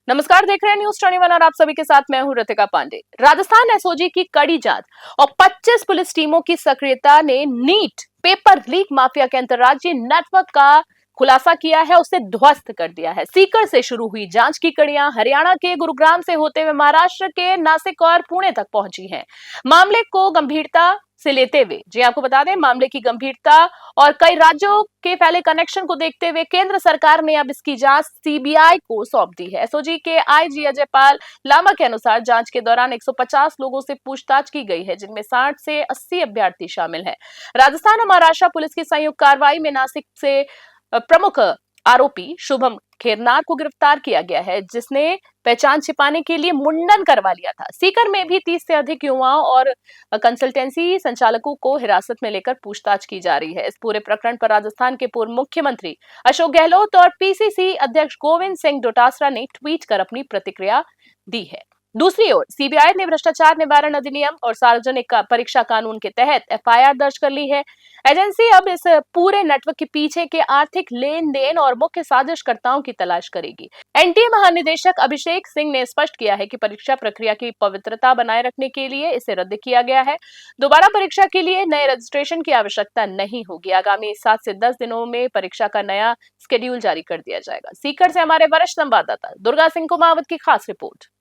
नमस्कार, देख रहे हैं न्यूज 21 और आप सभी के साथ मैं हूं ऋतिका पांडे। राजस्थान एसओजी की कड़ी जांच और 25 पुलिस टीमों की सक्रियता ने नीट पेपर लीक माफिया के अंतर्राज्यीय नेटवर्क का खुलासा किया है, उसे ध्वस्त कर दिया है। सीकर से शुरू हुई जांच की कड़ियां हरियाणा के गुरुग्राम से होते हुए महाराष्ट्र के नासिक और पुणे तक पहुंची हैं। मामले को गंभीरता से लेते हुए आपको बता दें, मामले की गंभीरता और कई राज्यों के फैले कनेक्शन को देखते हुए केंद्र सरकार ने अब इसकी जांच सीबीआई को सौंप दी है। एसओजी के आईजी अजय पाल लामा के अनुसार जांच के दौरान 150 लोगों से पूछताछ की गई है, जिनमें 60 से 80 अभ्यर्थी शामिल हैं। राजस्थान और महाराष्ट्र पुलिस की संयुक्त कार्रवाई में नासिक से प्रमुख आरोपी शुभम खेरनार को गिरफ्तार किया गया है, जिसने पहचान छिपाने के लिए मुंडन करवा लिया था। सीकर में भी 30 से अधिक युवाओं और कंसल्टेंसी संचालकों को हिरासत में लेकर पूछताछ की जा रही है। इस पूरे प्रकरण पर राजस्थान के पूर्व मुख्यमंत्री अशोक गहलोत और पीसीसी अध्यक्ष गोविंद सिंह डोटासरा ने ट्वीट कर अपनी प्रतिक्रिया दी है। दूसरी ओर सीबीआई ने भ्रष्टाचार निवारण अधिनियम और सार्वजनिक परीक्षा कानून के तहत एफआईआर दर्ज कर ली है। एजेंसी अब इस पूरे नेटवर्क के पीछे के आर्थिक लेन देन और मुख्य साजिशकर्ताओं की तलाश करेगी। एनटीए महानिदेशक अभिषेक सिंह ने स्पष्ट किया है कि परीक्षा प्रक्रिया की पवित्रता बनाए रखने के लिए इसे रद्द किया गया है। दोबारा परीक्षा के लिए नए रजिस्ट्रेशन की आवश्यकता नहीं होगी। आगामी 7 से 10 दिनों में परीक्षा का नया शेड्यूल जारी कर दिया जाएगा। सीकर से हमारे वरिष्ठ संवाददाता दुर्गा सिंह कुमावत की खास रिपोर्ट।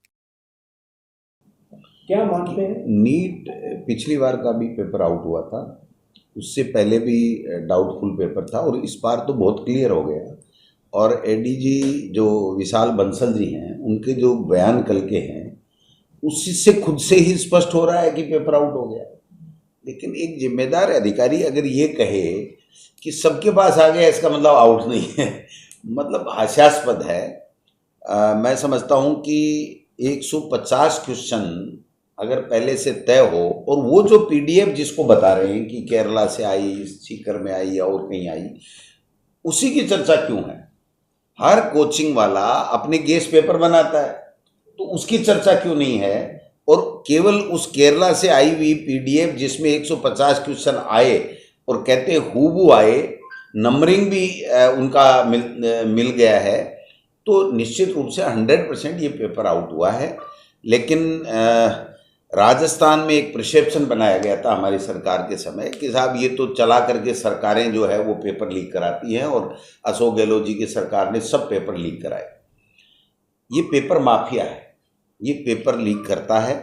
क्या मानते हैं? नीट पिछली बार का भी पेपर आउट हुआ था, उससे पहले भी डाउटफुल पेपर था और इस बार तो बहुत क्लियर हो गया। और एडीजी जो विशाल बंसल जी हैं, उनके जो बयान कल के हैं, उससे खुद से ही स्पष्ट हो रहा है कि पेपर आउट हो गया। लेकिन एक जिम्मेदार अधिकारी अगर ये कहे कि सबके पास आ गया, इसका मतलब आउट नहीं है, मतलब हास्यास्पद है। मैं समझता हूँ कि 150 क्वेश्चन अगर पहले से तय हो, और वो जो पीडीएफ जिसको बता रहे हैं कि केरला से आई, सीकर में आई या और कहीं आई, उसी की चर्चा क्यों है? हर कोचिंग वाला अपने गेस पेपर बनाता है, तो उसकी चर्चा क्यों नहीं है? और केवल उस केरला से आई हुई पीडीएफ जिसमें 150 क्वेश्चन आए और कहते हूबहू आए, नंबरिंग भी उनका मिल गया है, तो निश्चित रूप से 100% ये पेपर आउट हुआ है। लेकिन राजस्थान में एक परसेप्शन बनाया गया था हमारी सरकार के समय कि साहब ये तो चला करके सरकारें जो है वो पेपर लीक कराती हैं, और अशोक गहलोत जी की सरकार ने सब पेपर लीक कराए। ये पेपर माफिया है, ये पेपर लीक करता है,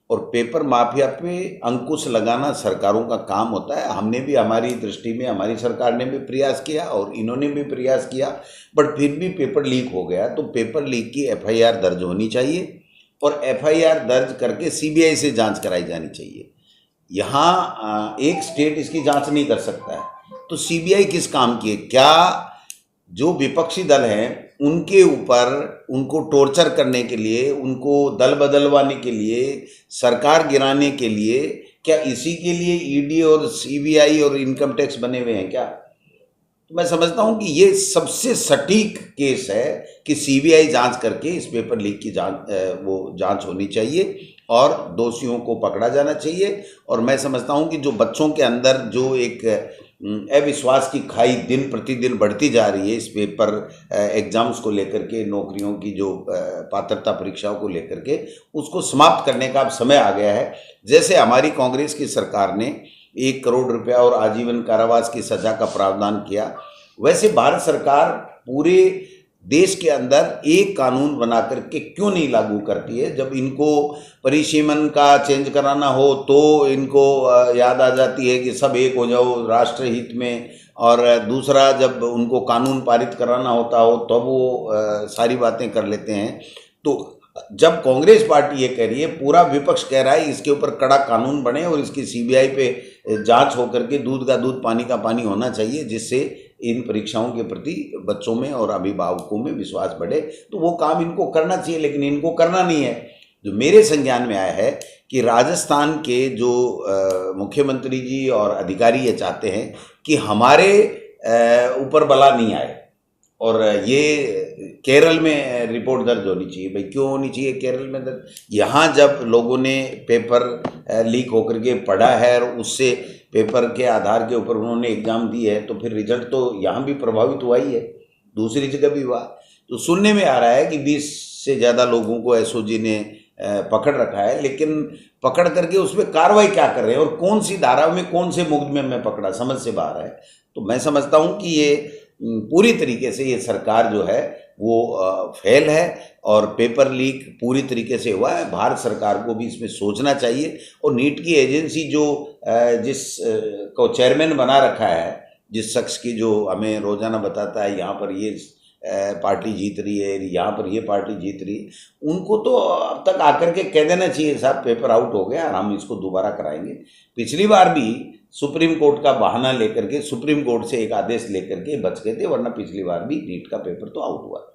और पेपर माफिया पे अंकुश लगाना सरकारों का काम होता है। हमने भी, हमारी दृष्टि में हमारी सरकार ने भी प्रयास किया और इन्होंने भी प्रयास किया, बट फिर भी पेपर लीक हो गया। तो पेपर लीक की एफआईआर दर्ज होनी चाहिए और एफआईआर दर्ज करके सीबीआई से जांच कराई जानी चाहिए। यहाँ एक स्टेट इसकी जांच नहीं कर सकता है, तो सीबीआई किस काम की है? क्या जो विपक्षी दल हैं उनके ऊपर, उनको टॉर्चर करने के लिए, उनको दल बदलवाने के लिए, सरकार गिराने के लिए, क्या इसी के लिए ईडी और सीबीआई और इनकम टैक्स बने हुए हैं क्या? तो मैं समझता हूं कि ये सबसे सटीक केस है कि सीबीआई जांच करके इस पेपर लीक की जांच होनी चाहिए और दोषियों को पकड़ा जाना चाहिए। और मैं समझता हूं कि जो बच्चों के अंदर जो एक अविश्वास की खाई दिन प्रतिदिन बढ़ती जा रही है इस पेपर एग्जाम्स को लेकर के, नौकरियों की जो पात्रता परीक्षाओं को लेकर के, उसको समाप्त करने का अब समय आ गया है। जैसे हमारी कांग्रेस की सरकार ने 1 करोड़ रुपया और आजीवन कारावास की सजा का प्रावधान किया, वैसे भारत सरकार पूरे देश के अंदर एक कानून बना करके क्यों नहीं लागू करती है? जब इनको परिसीमन का चेंज कराना हो तो इनको याद आ जाती है कि सब एक हो जाओ राष्ट्र हित में, और दूसरा जब उनको कानून पारित कराना होता हो तो वो सारी बातें कर लेते हैं। तो जब कांग्रेस पार्टी ये कह रही है, पूरा विपक्ष कह रहा है इसके ऊपर कड़ा कानून बने और इसकी सीबीआई पे जांच होकर के दूध का दूध पानी का पानी होना चाहिए, जिससे इन परीक्षाओं के प्रति बच्चों में और अभिभावकों में विश्वास बढ़े, तो वो काम इनको करना चाहिए। लेकिन इनको करना नहीं है। जो मेरे संज्ञान में आया है कि राजस्थान के जो मुख्यमंत्री जी और अधिकारी ये चाहते हैं कि हमारे ऊपर बला नहीं आए, और ये केरल में रिपोर्ट दर्ज होनी चाहिए। भाई क्यों होनी चाहिए केरल में दर्ज? यहाँ जब लोगों ने पेपर लीक होकर के पढ़ा है और उससे पेपर के आधार के ऊपर उन्होंने एग्जाम दी है, तो फिर रिजल्ट तो यहाँ भी प्रभावित हुआ ही है, दूसरी जगह भी हुआ। तो सुनने में आ रहा है कि 20 से ज़्यादा लोगों को एसओजी ने पकड़ रखा है, लेकिन पकड़ करके उसमें कार्रवाई क्या कर रहे हैं और कौन सी धारा में कौन से मुकदमे में पकड़ा, समझ से बाहर है। तो मैं समझता हूँ कि ये पूरी तरीके से ये सरकार जो है वो फेल है और पेपर लीक पूरी तरीके से हुआ है। भारत सरकार को भी इसमें सोचना चाहिए और नीट की एजेंसी जो जिस को चेयरमैन बना रखा है, जिस शख्स की जो हमें रोजाना बताता है यहाँ पर ये पार्टी जीत रही है, यहाँ पर ये पार्टी जीत रही है, उनको तो अब तक आकर के कह देना चाहिए साहब पेपर आउट हो गया, हम इसको दोबारा कराएंगे। पिछली बार भी सुप्रीम कोर्ट का बहाना लेकर के, सुप्रीम कोर्ट से एक आदेश लेकर के बच गए थे, वरना पिछली बार भी नीट का पेपर तो आउट हुआ।